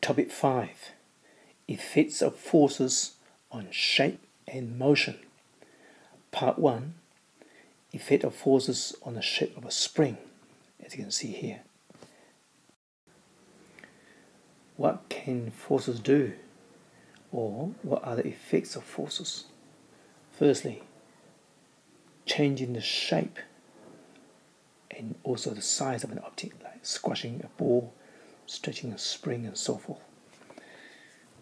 Topic 5. Effects of forces on shape and motion. Part 1. Effect of forces on the shape of a spring, as you can see here. What can forces do? Or what are the effects of forces? Firstly, changing the shape and also the size of an object, like squashing a ball, stretching a spring, and so forth.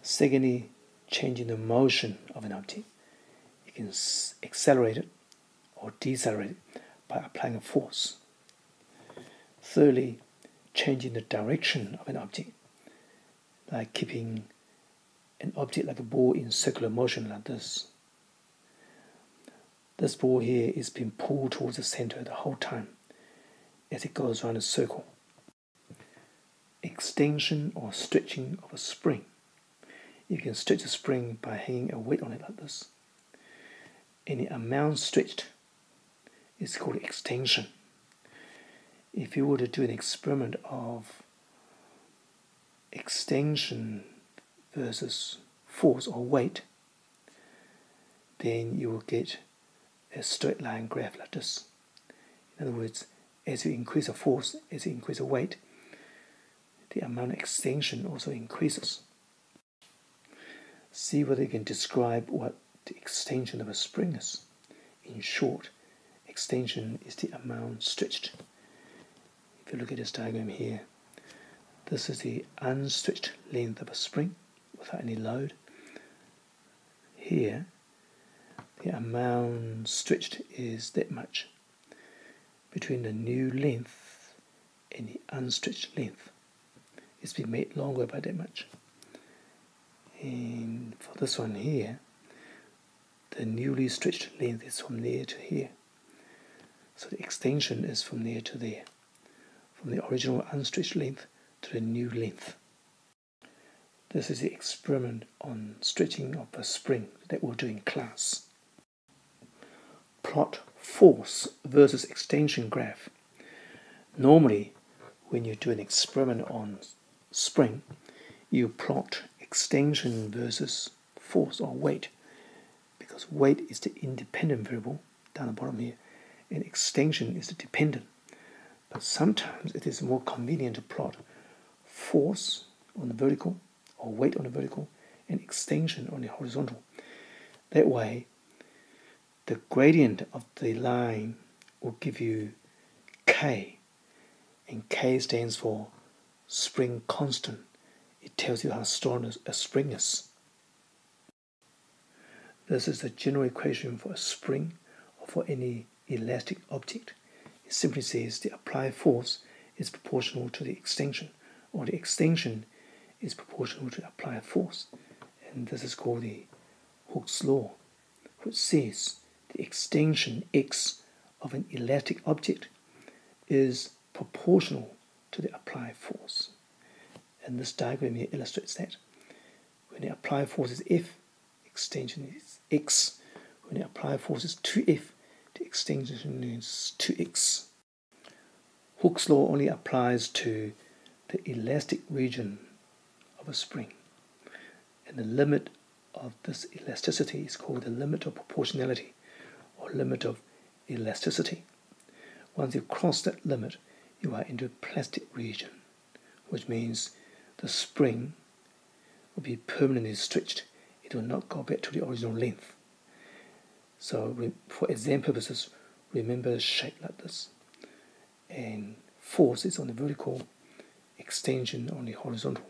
Secondly, changing the motion of an object. You can accelerate it or decelerate it by applying a force. Thirdly, changing the direction of an object, like keeping an object like a ball in circular motion like this. This ball here is being pulled towards the center the whole time as it goes around a circle. Extension or stretching of a spring. You can stretch a spring by hanging a weight on it like this. Any amount stretched is called extension. If you were to do an experiment of extension versus force or weight, then you will get a straight line graph like this. In other words, as you increase the force, as you increase the weight, the amount of extension also increases. See whether you can describe what the extension of a spring is. In short, extension is the amount stretched. If you look at this diagram here, this is the unstretched length of a spring without any load. Here, the amount stretched is that much. Between the new length and the unstretched length, it's been made longer by that much. And for this one here, the newly stretched length is from there to here. So the extension is from there to there, from the original unstretched length to the new length. This is the experiment on stretching of a spring that we'll do in class. Plot force versus extension graph. Normally, when you do an experiment on spring, you plot extension versus force or weight, because weight is the independent variable down the bottom here and extension is the dependent. But sometimes it is more convenient to plot force on the vertical or weight on the vertical and extension on the horizontal. That way the gradient of the line will give you K, and K stands for spring constant. It tells you how strong a spring is. This is the general equation for a spring or for any elastic object. It simply says the applied force is proportional to the extension, or the extension is proportional to the applied force. And this is called the Hooke's law, which says the extension x of an elastic object is proportional to the applied force. And this diagram here illustrates that. When the applied force is F, extension is x. When the applied force is 2F, the extension is 2x. Hooke's law only applies to the elastic region of a spring. And the limit of this elasticity is called the limit of proportionality, or limit of elasticity. Once you cross that limit, you are into a plastic region, which means the spring will be permanently stretched. It will not go back to the original length. So for exam purposes, remember a shape like this. And force is on the vertical, extension on the horizontal.